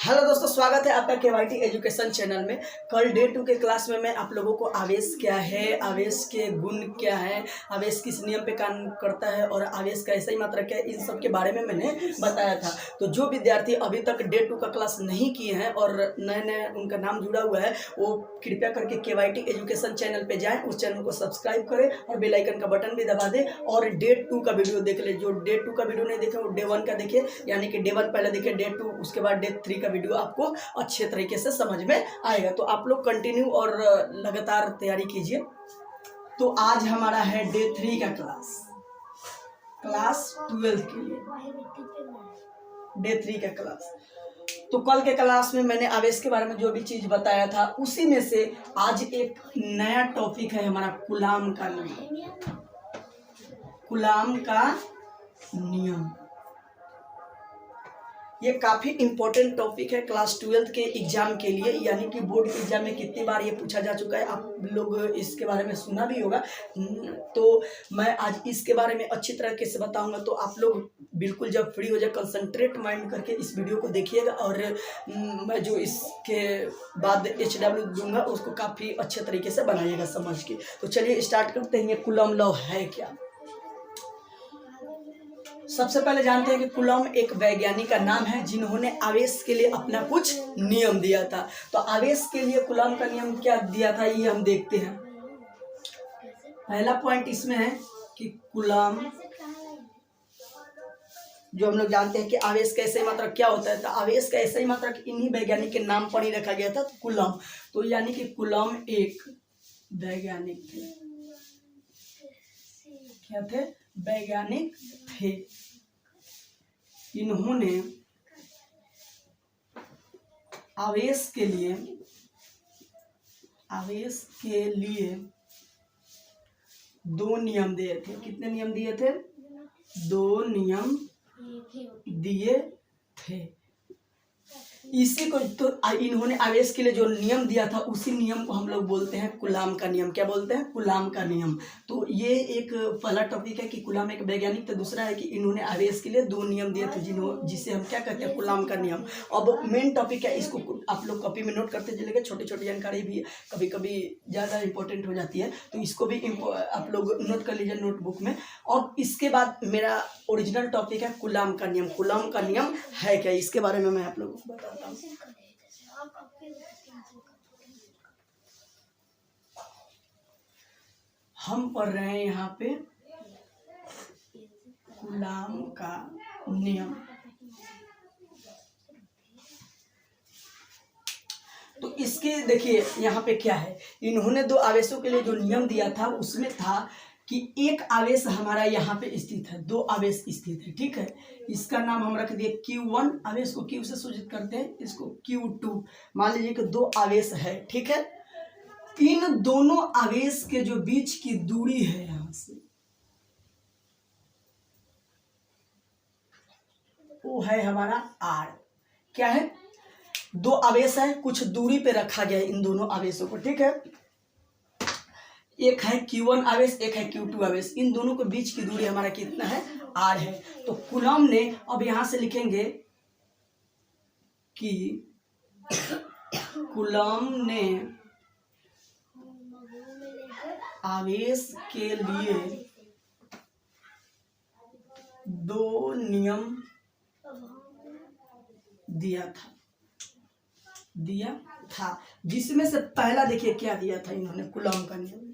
Hello दोस्तों, स्वागत है आपका केवाईटी एजुकेशन चैनल में। कल डे 2 के क्लास में मैं आप लोगों को आवेश क्या है, आवेश के गुण क्या है, आवेश किस नियम पे काम करता है और आवेश का ऐसा ही मात्रा क्या है, इन सब के बारे में मैंने बताया था। तो जो विद्यार्थी अभी तक डे 2 का क्लास नहीं किए हैं और नए नए उनका नाम जुड़ा हुआ है, वो कृपया करके केवाईटी एजुकेशन चैनल पर जाएँ, उस चैनल को सब्सक्राइब करें और बेल आइकन का बटन भी दबा दें और डे 2 का वीडियो देख ले। जो डे 2 का वीडियो नहीं देखे वो डे 1 का देखिए, यानी कि डे 1 पहले देखिए, डे 2 उसके बाद डे 3 का वीडियो आपको अच्छे तरीके से समझ में आएगा। तो आप लोग कंटिन्यू और लगातार तैयारी कीजिए। तो आज हमारा है डे 3 का क्लास 12 के लिए, डे 3 का क्लास। तो कल के क्लास में मैंने आवेश के बारे में जो भी चीज बताया था, उसी में से आज एक नया टॉपिक है हमारा कूलाम का नियम। कूलाम का नियम ये काफ़ी इंपॉर्टेंट टॉपिक है क्लास 12 के एग्जाम के लिए, यानी कि बोर्ड के एग्जाम में कितनी बार ये पूछा जा चुका है, आप लोग इसके बारे में सुना भी होगा। तो मैं आज इसके बारे में अच्छी तरीके से बताऊंगा। तो आप लोग बिल्कुल जब फ्री हो जाए कंसंट्रेट माइंड करके इस वीडियो को देखिएगा और मैं जो इसके बाद HW दूंगा उसको काफ़ी अच्छे तरीके से बनाइएगा समझ के। तो चलिए स्टार्ट करते हैं। ये कूलम लॉ है क्या? सबसे पहले जानते हैं कि कूलम एक वैज्ञानिक का नाम है जिन्होंने आवेश के लिए अपना कुछ नियम दिया था। तो आवेश के लिए कूलम का नियम क्या दिया था, ये हम देखते हैं। पहला पॉइंट इसमें है कि कूलम, जो हम लोग जानते हैं कि आवेश का ऐसे ही मात्रक क्या होता है, तो आवेश का ऐसे ही मात्रक इन्हीं वैज्ञानिक के नाम पर ही रखा गया था, कूलम। तो यानी कि कूलम एक वैज्ञानिक थे। क्या थे? वैज्ञानिक थे। इन्होंने आवेश के लिए दो नियम दिए थे। कितने नियम दिए थे? दो नियम दिए थे। इसी को तो इन्होंने आवेश के लिए जो नियम दिया था, उसी नियम को हम लोग बोलते हैं कूलाम का नियम। क्या बोलते हैं? कूलाम का नियम। तो ये एक पहला टॉपिक है कि कूलाम एक वैज्ञानिक। तो दूसरा है कि इन्होंने आवेश के लिए दो नियम दिए थे जिसे हम क्या कहते हैं? कूलाम का नियम। अब मेन टॉपिक है, इसको आप लोग कॉपी में नोट करते चलेंगे। छोटी छोटी जानकारी भी कभी कभी ज़्यादा इंपॉर्टेंट हो जाती है, तो इसको भी आप लोग नोट कर लीजिए नोटबुक में। और इसके बाद मेरा ओरिजिनल टॉपिक है कूलाम का नियम। कूलाम का नियम है क्या, इसके बारे में मैं आप लोगों को बताता हूँ। हम पढ़ रहे हैं यहाँ पे कूलाम का नियम। तो इसके देखिए यहाँ पे क्या है, इन्होंने दो आवेशों के लिए जो नियम दिया था उसमें था कि एक आवेश हमारा यहाँ पे स्थित है, दो आवेश स्थित है, ठीक है। इसका नाम हम रख दिए Q1, आवेश को Q से सूचित करते हैं, इसको Q2। मान लीजिए कि दो आवेश है, ठीक है। इन दोनों आवेश के जो बीच की दूरी है यहाँ से, वो है हमारा R। क्या है? दो आवेश है, कुछ दूरी पे रखा गया है इन दोनों आवेशों को, ठीक है। एक है Q1 आवेश, एक है Q2 आवेश। इन दोनों के बीच की दूरी हमारा कितना है? R है। तो कूलम ने, अब यहां से लिखेंगे कि कूलम ने आवेश के लिए दो नियम दिया था, जिसमें से पहला देखिए क्या दिया था इन्होंने कूलम का नियम,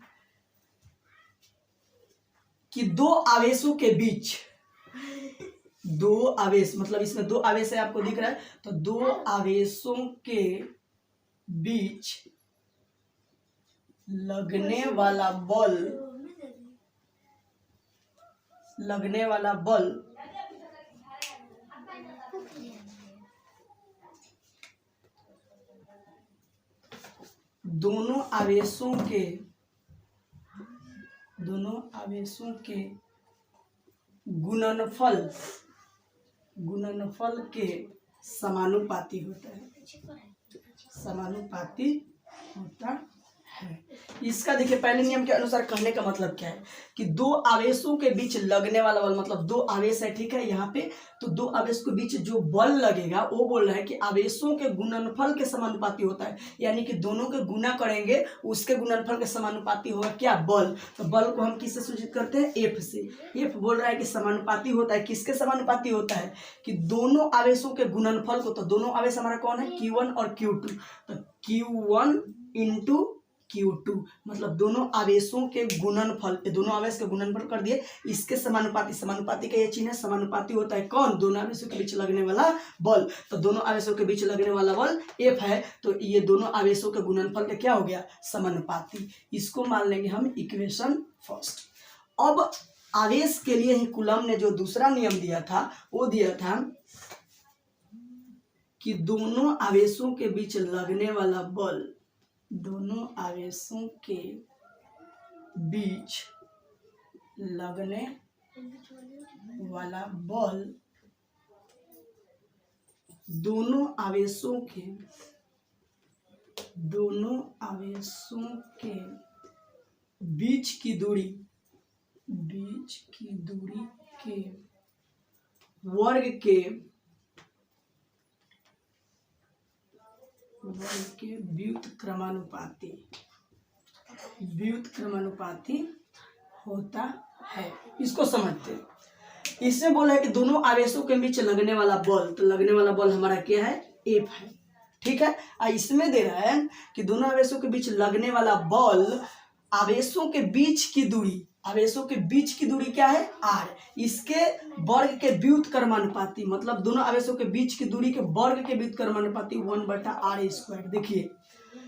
कि दो आवेशों के बीच, दो आवेश मतलब इसमें दो आवेश है, आपको दिख रहा है, तो दो आवेशों के बीच लगने वाला बल दोनों आवेशों के गुणनफल के समानुपाती होता है। है। इसका देखिए पहले नियम के अनुसार कहने का मतलब क्या है कि दो आवेशों के बीच लगने वाला बल, मतलब दो आवेश है, ठीक है, यहाँ पे तो दो आवेश के बीच जो बल लगेगा वो बोल रहा है कि आवेशों के गुणनफल के समानुपाती होता है, यानी कि दोनों के गुना करेंगे उसके गुणनफल के समानुपाती होगा क्या, बल। तो बल को हम किससे सूचित करते हैं, एफ से। एफ बोल रहा है कि समानुपाती होता है, किसके समानुपाती होता है कि दोनों आवेशों के गुणनफल को। तो दोनों आवेश हमारा कौन है, Q1 और Q2, तो Q1 इंटू Q2 मतलब दोनों आवेशों के गुणनफल, दोनों आवेश के गुणनफल कर दिए, इसके समानुपाती। समानुपाती का ये चिन्ह है, समानुपाती होता है कौन, दोनों आवेशों के बीच लगने वाला बल। तो दोनों आवेशों के बीच लगने वाला बल F है, तो ये दोनों आवेशों के गुणनफल का क्या हो गया, समानुपाती। इसको मान लेंगे हम इक्वेशन फर्स्ट। अब आवेश के लिए ही कूलम ने जो दूसरा नियम दिया था वो दिया था कि दोनों आवेशों के बीच लगने वाला बल, दोनों आवेशों के बीच लगने वाला बल दोनों आवेशों के बीच की दूरी के वर्ग के व्युत्क्रमानुपाती होता है। इसको समझते हैं। इसमें बोला है कि दोनों आवेशों के बीच लगने वाला बल, तो लगने वाला बल हमारा क्या है, एफ है, ठीक है। इसमें दे रहा है कि दोनों आवेशों के बीच लगने वाला बल आवेशों के बीच की दूरी क्या है, आर, इसके वर्ग के व्युत्क्रमानुपाती, मतलब दोनों आवेशों के बीच की दूरी के वर्ग के व्युत्क्रमानुपाती 1/r²। देखिए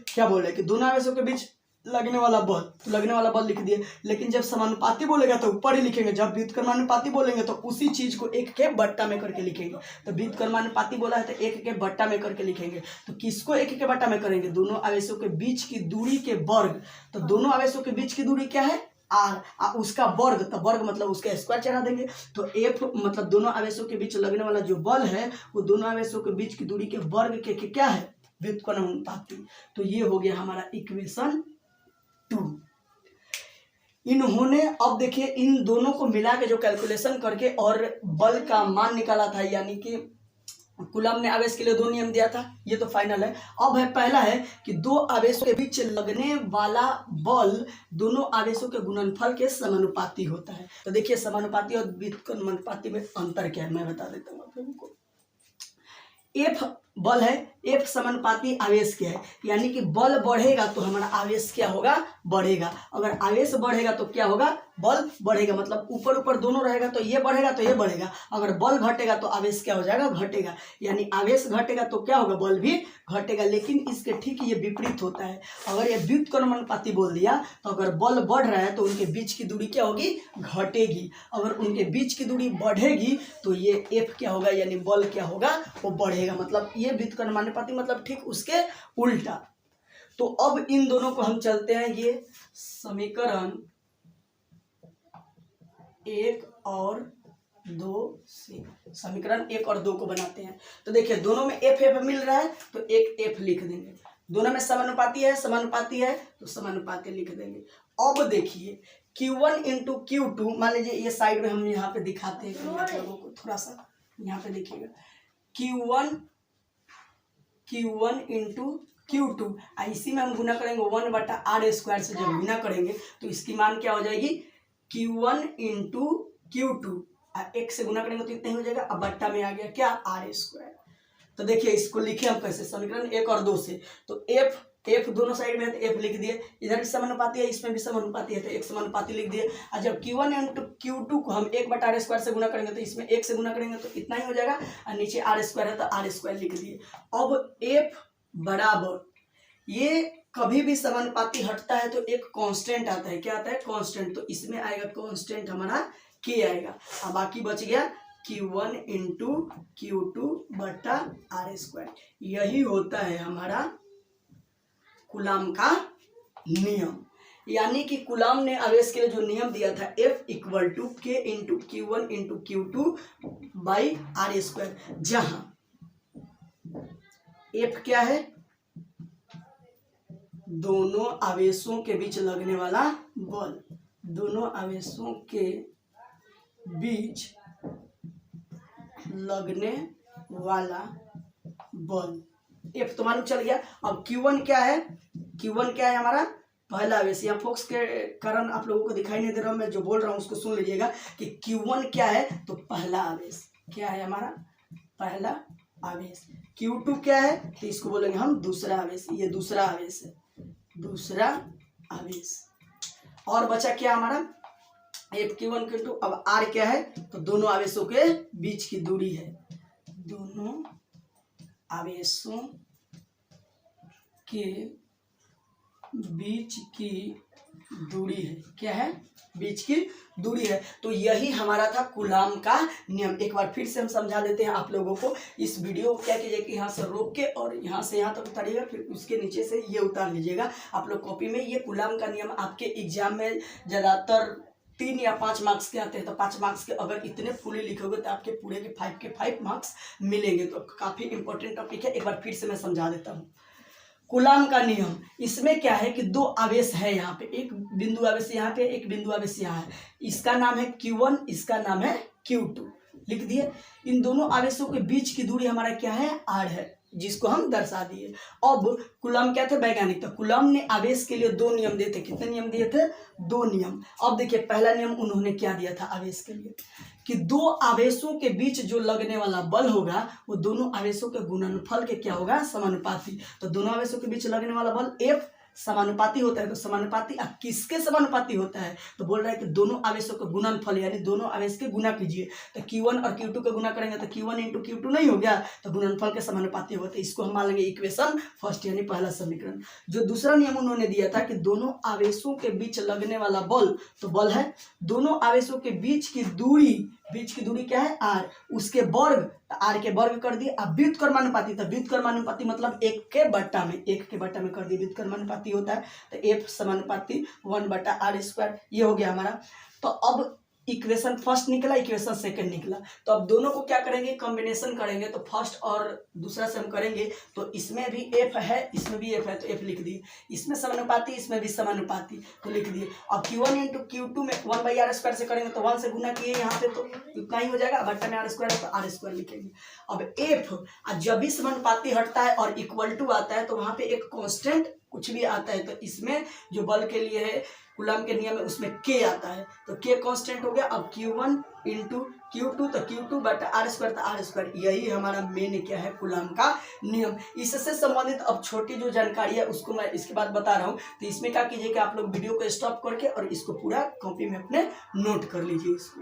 क्या बोल रहे हैं कि दोनों आवेशों के बीच लगने वाला बल, तो लगने वाला बल लिख दिए, लेकिन जब समानुपाती बोलेगा तो ऊपर ही लिखेंगे, जब व्युत्क्रमानुपाती बोलेंगे तो उसी चीज को एक के बट्टा में करके लिखेंगे। तो व्युत्क्रमानुपाती बोला है तो एक के बट्टा में करके लिखेंगे, तो किसको एक के बट्टा में करेंगे, दोनों आवेशों के बीच की दूरी के वर्ग। तो दोनों आवेशों के बीच की दूरी क्या है, आर, उसका वर्ग, तो वर्ग मतलब उसका स्क्वायर चढ़ा देंगे। तो एफ मतलब दोनों आवेशों के बीच लगने वाला जो बल है वो दोनों आवेशों के बीच की दूरी के वर्ग के क्या है, व्युत्क्रमानुपाती। तो ये हो गया हमारा इक्वेशन 2। इन्होंने अब देखिए इन दोनों को मिला के जो कैलकुलेशन करके और बल का मान निकाला था, यानी कि कूलम ने आवेश के लिए दो नियम दिया था, ये तो फाइनल है। अब है पहला है कि दो आवेशों के बीच लगने वाला बल दोनों आवेशों के गुणनफल के समानुपाती होता है। तो देखिए समानुपाती और व्युत्क्रमानुपाती में अंतर क्या है मैं बता देता हूँ आप लोगों को। एफ बल है, एफ समानुपाती आवेश क्या है, यानी कि बल बढ़ेगा तो हमारा आवेश क्या होगा, बढ़ेगा। अगर आवेश बढ़ेगा तो क्या होगा, बल बढ़ेगा, मतलब ऊपर ऊपर दोनों रहेगा तो ये बढ़ेगा तो ये बढ़ेगा। अगर बल घटेगा तो आवेश क्या हो जाएगा, घटेगा, यानी आवेश घटेगा तो क्या होगा, बल भी घटेगा। लेकिन इसके ठीक ये विपरीत होता है। अगर ये व्युत्क्रमानुपाती बोल दिया तो अगर बल बढ़ रहा है तो उनके बीच की दूरी क्या होगी, घटेगी। अगर उनके बीच की दूरी बढ़ेगी तो ये एफ क्या होगा, यानी बल क्या होगा, वो बढ़ेगा। मतलब ये व्युत्क्रमानुपाती मतलब ठीक उसके उल्टा। तो अब इन दोनों को हम चलते हैं, ये समीकरण 1 और 2 से समीकरण 1 और 2 को बनाते हैं। तो देखिए दोनों में एफ एफ मिल रहा है तो एक एफ लिख देंगे, दोनों में समानुपाती है तो समानुपाती लिख देंगे। अब देखिए Q1 इंटू Q2, मान लीजिए ये साइड में हम यहाँ पे दिखाते हैं आप लोगों को, थोड़ा सा यहाँ पे देखिएगा, Q1 इंटू Q2, इसी में हम गुना करेंगे 1/r² से। जब गुना करेंगे तो इसकी मान क्या हो जाएगी, Q1 इंटू Q2, एक से गुना करेंगे तो इतना ही हो जाएगा। अब बट्टा में आ गया क्या, r²। तो देखिए इसको लिखे हम कैसे, समीकरण 1 और 2 से। तो एफ दोनों साइड में है तो एफ लिख दिए, इधर भी समानुपाती है इसमें भी समानुपाती है तो एक समानुपाती लिख दिए। और जब Q1 इंटू Q2 को हम 1/r² से गुना करेंगे तो इसमें 1 से गुना करेंगे तो इतना ही हो जाएगा, और नीचे r² है तो r² लिख दिए। अब एफ बराबर, ये कभी भी समानुपाती हटता है तो एक कांस्टेंट आता है, क्या आता है, कांस्टेंट। तो इसमें आएगा कांस्टेंट हमारा k आएगा, और बाकी बच गया Q1 इंटू Q2 बटा r²। यही होता है हमारा कूलम का नियम। यानी कि कूलम ने आवेश के लिए जो नियम दिया था F equal to K into Q1 into Q2 by r², जहां F क्या है, दोनों आवेशों के बीच लगने वाला बल, दोनों आवेशों के बीच लगने वाला बल F तो मालूम चल गया। अब Q1 क्या है, Q1 क्या है हमारा पहला आवेश। यहाँ फोक्स के कारण आप लोगों को दिखाई नहीं दे रहा, मैं जो बोल रहा हूँ उसको सुन लीजिएगा कि Q1 क्या है, तो पहला आवेश क्या है हमारा पहला आवेश। Q2 क्या है, तो इसको बोलेंगे हम दूसरा आवेश, ये दूसरा आवेश है, दूसरा आवेश। और बचा क्या हमारा Q1 Q2। अब R क्या है, तो दोनों आवेशों के बीच की दूरी है, दोनों आवेशों के बीच की दूरी है, क्या है बीच की दूरी है। तो यही हमारा था कूलाम का नियम। एक बार फिर से हम समझा देते हैं आप लोगों को। इस वीडियो को क्या कीजिए कि यहाँ से रोक के और यहाँ से यहाँ तक उतारिएगा, फिर उसके नीचे से ये उतार लीजिएगा आप लोग कॉपी में। ये कूलाम का नियम आपके एग्जाम में ज़्यादातर 3 या 5 मार्क्स के आते हैं, तो 5 मार्क्स के अगर इतने फुली लिखोगे तो आपके पूरे के 5 मार्क्स मिलेंगे। तो काफ़ी इंपॉर्टेंट टॉपिक है, एक बार फिर से मैं समझा देता हूँ। कूलाम का नियम, इसमें क्या है कि दो आवेश है, यहाँ पे एक बिंदु आवेश यहाँ पे, एक बिंदु आवेश यहाँ है। इसका नाम है Q1, इसका नाम है Q2, लिख दिए। इन दोनों आवेशों के बीच की दूरी हमारा क्या है R है, जिसको हम दर्शा दिए। अब कूलाम क्या थे वैज्ञानिक, तो कूलाम ने आवेश के लिए 2 नियम दिए थे। कितने नियम दिए थे, 2 नियम। अब देखिए पहला नियम उन्होंने क्या दिया था आवेश के लिए, कि 2 आवेशों के बीच जो लगने वाला बल होगा वो दोनों आवेशों के गुणनफल के क्या होगा, समानुपाती। तो दोनों आवेशों के बीच लगने वाला बल F समानुपाती होता है। तो समानुपाती अब किसके समानुपाती होता है, तो बोल रहा है कि दोनों आवेशों का गुणनफल, यानी दोनों आवेश के गुना कीजिए। तो Q1 और Q2 का गुना करेंगे तो Q1 इंटू Q2 नहीं हो गया, तो गुणनफल के समानुपाती होते हैं। इसको हम मान लेंगे इक्वेशन फर्स्ट, यानी पहला समीकरण। जो दूसरा नियम उन्होंने दिया था कि दोनों आवेशों के बीच लगने वाला बल, तो बल है दोनों आवेशों के बीच की दूरी क्या है R, उसके वर्ग, R के वर्ग कर दिए। अब व्युत्क्रमानुपाती, तो व्युत्क्रमानुपाती मतलब 1 के बट्टा में कर दिए, व्युत्क्रमानुपाती होता है। तो F समानुपाती 1/r², ये हो गया हमारा। तो अब इक्वेशन फर्स्ट निकला, इक्वेशन सेकंड निकला। तो अब दोनों को क्या करेंगे, कॉम्बिनेशन करेंगे। तो फर्स्ट और दूसरा से हम करेंगे, तो इसमें भी F है, इसमें भी F है, तो F लिख दिए। इसमें समानुपाती, इसमें भी समानुपाती, तो लिख दिए। अब Q1 इंटू Q2 में 1/r² से करेंगे, तो 1 से गुना किए यहाँ पे, तो इतना ही हो जाएगा। बट्टा में r² है, तो r² लिखेंगे। अब F जब भी समानुपाती हटता है और इक्वल टू आता है, तो वहाँ पे एक कॉन्स्टेंट कुछ भी आता है। तो इसमें जो बल के लिए है कूलाम के नियम में, उसमें K आता है, तो K कांस्टेंट हो गया। अब Q1 इंटू Q2, तो Q2/r², तो r²। यही हमारा मेन क्या है कूलाम का नियम। इससे संबंधित अब छोटी जो जानकारी है उसको मैं इसके बाद बता रहा हूँ। तो इसमें क्या कीजिए कि आप लोग वीडियो को स्टॉप करके और इसको पूरा कॉपी में अपने नोट कर लीजिए। इसको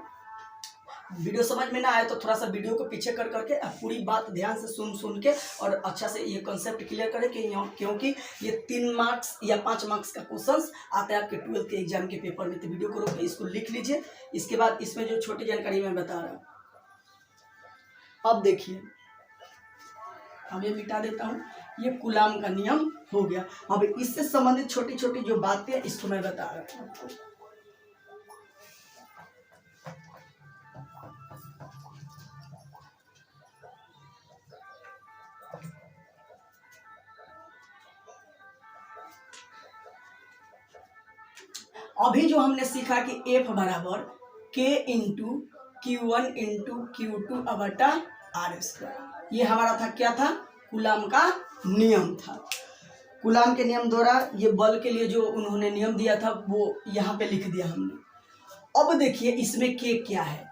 वीडियो समझ में ना आए तो थोड़ा सा वीडियो को पीछे कर करके पूरी बात ध्यान से सुन के और अच्छा से ये कॉन्सेप्ट क्लियर करें कि क्योंकि ये 3 मार्क्स या 5 मार्क्स का क्वेश्चंस आता है आपके 12th के एग्जाम के पेपर में। तो वीडियो को रोक के इसको लिख लीजिए। इसके बाद इसमें जो छोटी जानकारी मैं बता रहा हूँ, अब देखिए अब ये मिटा देता हूँ। ये कूलाम का नियम हो गया। अब इससे संबंधित छोटी छोटी जो बातें इसको मैं बता रहा हूँ। अभी जो हमने सीखा कि F बराबर K into Q1 into Q2/r², ये हमारा था क्या था, कूलाम का नियम था। कूलाम के नियम द्वारा ये बल के लिए जो उन्होंने नियम दिया था वो यहाँ पे लिख दिया हमने। अब देखिए इसमें K क्या है,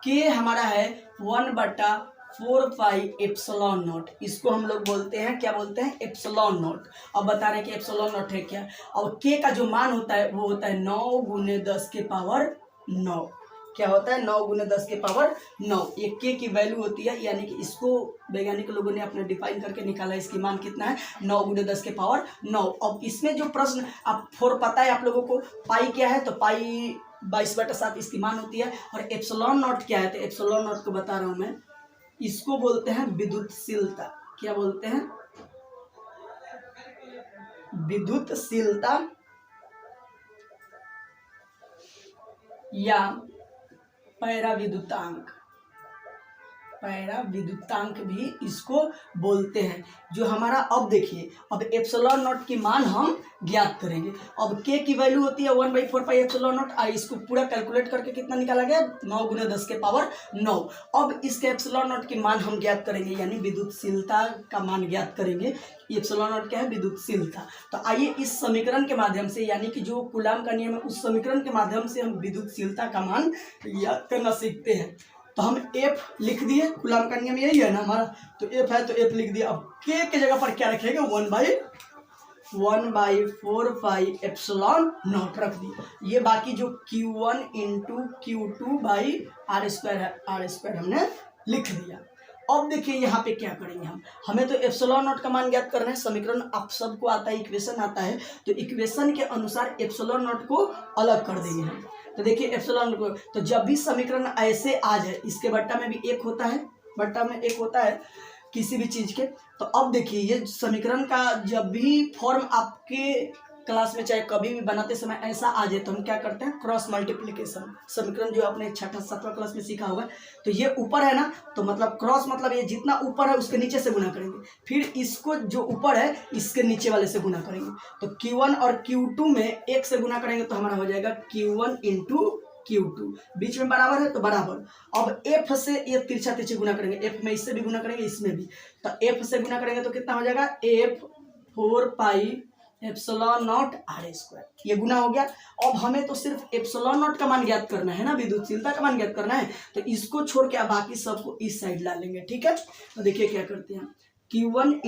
K हमारा है 1/4πε0। इसको हम लोग बोलते हैं, क्या बोलते हैं, ε0। अब बता रहे हैं कि ε0 है क्या। और K का जो मान होता है वो होता है 9 × 10⁹। क्या होता है, 9 × 10⁹। ये K की वैल्यू होती है, यानी कि इसको वैज्ञानिक लोगों ने अपने डिफाइन करके निकाला। इसकी मान कितना है, 9 × 10⁹। अब इसमें जो प्रश्न आप 4 पता है आप लोगों को, पाई क्या है, तो पाई 22/7 इसकी मान होती है। और ε0 क्या है, तो ε0 को बता रहा हूं मैं, इसको बोलते हैं विद्युतशीलता। क्या बोलते हैं, विद्युतशीलता या पैराविद्युतांक। पैरा विद्युतांक भी इसको बोलते हैं। जो हमारा, अब देखिए, अब एप्सिलॉन नॉट की मान हम ज्ञात करेंगे। अब के की वैल्यू होती है 1/4 एप्सिलॉन नॉट। इसको पूरा कैलकुलेट करके कितना निकाला गया, 9 × 10⁹ अब इसके एप्सिलॉन नॉट की मान हम ज्ञात करेंगे, यानी विद्युतशीलता का मान ज्ञात करेंगे। एप्सिलॉन नॉट क्या है, विद्युतशीलता। तो आइए इस समीकरण के माध्यम से, यानी कि जो कूलाम का नियम है उस समीकरण के माध्यम से हम विद्युतशीलता का मान ज्ञात करना सीखते हैं। तो हम F लिख दिए, कूलाम का नियम यही है ना हमारा, तो F है तो F लिख दिया। अब K के जगह पर क्या रखेंगे, 1/4 एप्सिलॉन नॉट रख दिए। ये बाकी जो Q1 × Q2/r² है, r² हमने लिख दिया। अब देखिए यहाँ पे क्या करेंगे हमें तो एप्सिलॉन नॉट का मान ज्ञात करना है। समीकरण आप सबको आता है, इक्वेशन आता है, तो इक्वेशन के अनुसार एप्सिलॉन नॉट को अलग कर देंगे हम। तो देखिए एप्सिलॉन को, तो जब भी समीकरण ऐसे आ जाए, इसके बट्टा में भी 1 होता है, बट्टा में 1 होता है किसी भी चीज के। तो अब देखिए ये समीकरण का जब भी फॉर्म आपके क्लास में चाहे कभी भी बनाते समय ऐसा आ जाए, तो हम क्या करते हैं, क्रॉस मल्टीप्लिकेशन। समीकरण जो आपने 6ठा 7वां क्लास में सीखा होगा, तो ये ऊपर है ना, तो मतलब क्रॉस मतलब ये जितना ऊपर है उसके नीचे से गुना करेंगे, फिर इसको जो ऊपर है इसके नीचे वाले से गुना करेंगे। तो Q1 और Q2 में 1 से गुना करेंगे तो हमारा हो जाएगा Q1 × Q2, बीच में बराबर है तो बराबर। अब F से ये तिरछा तिरछी गुना करेंगे, F में इससे भी गुना करेंगे, इसमें भी, तो F से गुना करेंगे तो कितना हो जाएगा, F 4 एप्सिलॉन नॉट r², ये गुना हो गया। अब हमें तो सिर्फ एप्सिलॉन नॉट का मान ज्ञात करना है ना, विद्युतशीलता का मान ज्ञात करना है, तो इसको छोड़ के बाकी सबको इस साइड ला लेंगे, ठीक है। तो देखिए क्या करते हैं, Q1 ×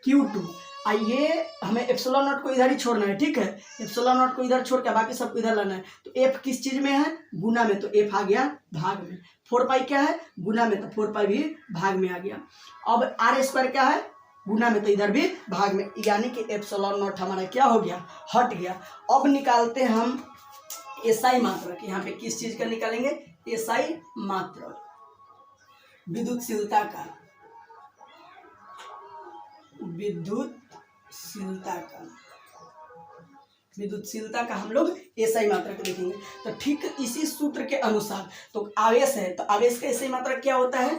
Q2, आइए हमें एप्सिलॉन नॉट को इधर ही छोड़ना है, ठीक है। एप्सिलॉन नॉट को इधर छोड़ के बाकी सबको इधर लाना है। तो F किस चीज में है, गुना में, तो F आ गया भाग में। 4π क्या है, गुना में, तो 4π भी भाग में आ गया। अब r² क्या है, गुना में, तो इधर भी भाग में, यानी कि एप्सिलॉन नॉट हमारा क्या हो गया, हट गया। अब निकालते हैं हम SI मात्रक। यहाँ पे किस चीज का निकालेंगे, SI मात्रक, विद्युतशीलता का, विद्युतशीलता का हम लोग SI मात्रक लिखेंगे। तो ठीक इसी सूत्र के अनुसार, तो आवेश है तो आवेश का SI मात्रक क्या होता है,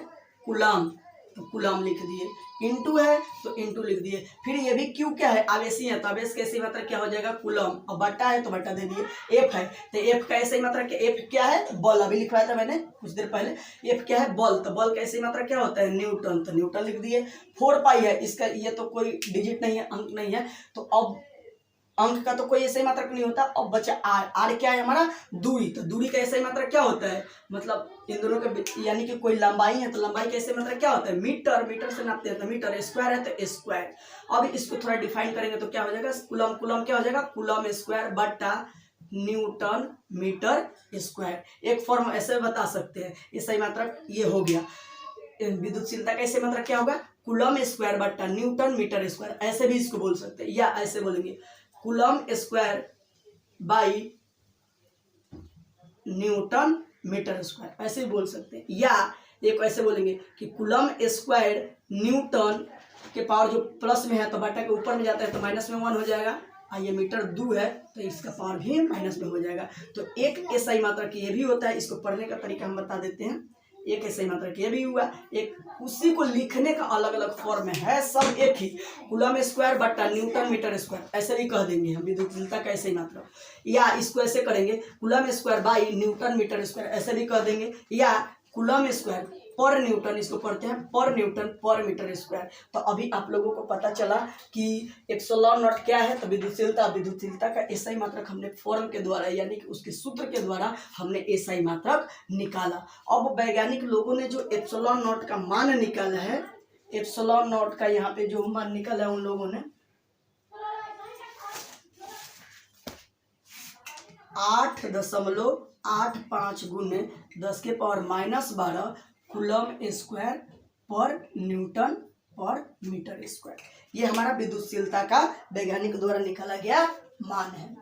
कूलाम, तो कूलाम लिख दिए। इंटू है तो इंटू लिख दिए। फिर ये भी क्यू क्या है, आवेशी है, तो आवेश का SI मात्रक क्या हो जाएगा, कूलम। और बट्टा है तो बट्टा दे दिए। एफ है तो एफ का SI मात्रक, एफ क्या है, बल, अभी लिखवाया था मैंने कुछ देर पहले। एफ क्या है, बल, तो बल का SI मात्रक क्या होता है, न्यूटन, तो न्यूटन लिख दिए। 4π है, इसका ये तो कोई डिजिट नहीं है, अंक नहीं है, तो अब अंक का तो कोई SI मात्रक नहीं होता। अब बचा आर, आर क्या है हमारा, दूरी, तो दूरी का SI मात्रक क्या होता है, मतलब इन दोनों के यानी कि कोई लंबाई है तो लंबाई का SI मात्रक क्या होता है, मीटर, मीटर से नापते हैं तो मीटर। स्क्वायर है तो स्क्वायर। अब इसको थोड़ा डिफाइन करेंगे तो क्या हो जाएगा, कूलम, कूलम क्या हो जाएगा, कूलम स्क्वायर बट्टा न्यूटन मीटर स्क्वायर। एक फॉर्म ऐसे बता सकते हैं, SI मात्रक ये हो गया। विद्युतशीलता का SI मात्रक क्या होगा, कूलम स्क्वायर बट्टा न्यूटन मीटर स्क्वायर, ऐसे भी इसको बोल सकते हैं, या ऐसे बोलेंगे coulomb square by newton metre square, ऐसे भी बोल सकते हैं। या एक ऐसे बोलेंगे कि कूलम स्क्वायर न्यूटन के पावर जो प्लस में है तो बटा के ऊपर में जाता है तो माइनस में 1 हो जाएगा। ये मीटर 2 है तो इसका पावर भी माइनस में हो जाएगा। तो एक SI मात्रक ये भी होता है, इसको पढ़ने का तरीका हम बता देते हैं। एक SI मात्रक ये भी हुआ, एक उसी को लिखने का अलग अलग फॉर्म है, सब एक ही, कूलम स्क्वायर बट्टा न्यूटन मीटर स्क्वायर, ऐसे भी कह देंगे हम विद्युतशीलता का SI मात्रक। या इसको ऐसे करेंगे coulomb square by newton metre square, ऐसे भी कह देंगे। या कूलम स्क्वायर पर न्यूटन, इसको पढ़ते हैं पर न्यूटन पर मीटर स्क्वायर। तो अभी आप लोगों को पता चला कि एप्सिलॉन नॉट क्या है, तो विद्युतशीलता, विद्युतशीलता का SI मात्रक हमने फॉर्म के द्वारा यानी कि उसके सूत्र के द्वारा हमने SI मात्रक निकाला। अब वैज्ञानिक लोगों ने जो एप्सिलॉन नॉट का मान निकाला है, एप्सिलॉन नॉट का यहाँ पे जो मान निकाला है उन लोगों ने 8.85 गुने 10⁻⁻12 कूलम स्क्वायर पर न्यूटन पर मीटर स्क्वायर, ये हमारा विद्युतशीलता का वैज्ञानिक द्वारा निकाला गया मान है।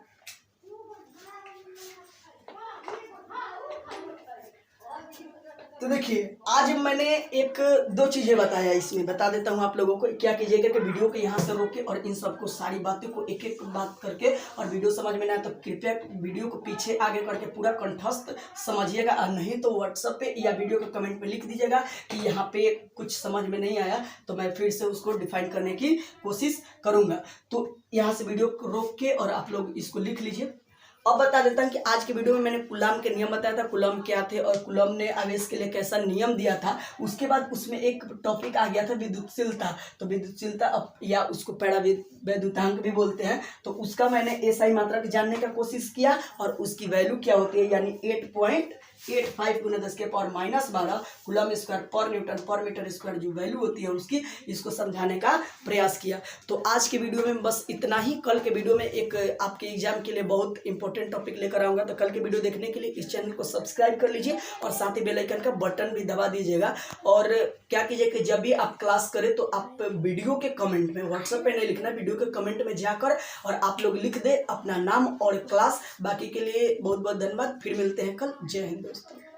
तो देखिए, आज मैंने एक दो चीज़ें बताया, इसमें बता देता हूँ आप लोगों को। क्या कीजिएगा कि वीडियो को यहाँ से रोके और इन सबको सारी बातों को एक एक बात करके, और वीडियो समझ में ना आए तो कृपया वीडियो को पीछे आगे करके पूरा कंठस्थ समझिएगा, और नहीं तो व्हाट्सएप पे या वीडियो के कमेंट में लिख दीजिएगा कि यहाँ पे कुछ समझ में नहीं आया, तो मैं फिर से उसको डिफाइन करने की कोशिश करूँगा। तो यहाँ से वीडियो को रोक के और आप लोग इसको लिख लीजिए। अब बता देता हूँ कि आज के वीडियो में मैंने कूलम के नियम बताया था, कूलम क्या थे और कूलम ने आवेश के लिए कैसा नियम दिया था। उसके बाद उसमें एक टॉपिक आ गया था विद्युतशीलता। तो विद्युतशीलता या उसको वैद्युतांक भी बोलते हैं, तो उसका मैंने एसआई मात्रक जानने का कोशिश किया और उसकी वैल्यू क्या होती है, यानी 8.85 × 10⁻12 कूलम स्क्वायर पर मीटर स्क्वायर जो वैल्यू होती है उसकी, इसको समझाने का प्रयास किया। तो आज के वीडियो में बस इतना ही। कल के वीडियो में एक आपके एग्जाम के लिए बहुत इंपॉर्टेंट टॉपिक लेकर आऊँगा, तो कल के वीडियो देखने के लिए इस चैनल को सब्सक्राइब कर लीजिए और साथ ही बेल आइकन का बटन भी दबा दीजिएगा। और क्या कीजिए कि जब भी आप क्लास करें तो आप वीडियो के कमेंट में, व्हाट्सएप पे नहीं लिखना, वीडियो के कमेंट में जाकर और आप लोग लिख दे अपना नाम और क्लास। बाकी के लिए बहुत बहुत धन्यवाद। फिर मिलते हैं कल। जय हिंद दोस्तों।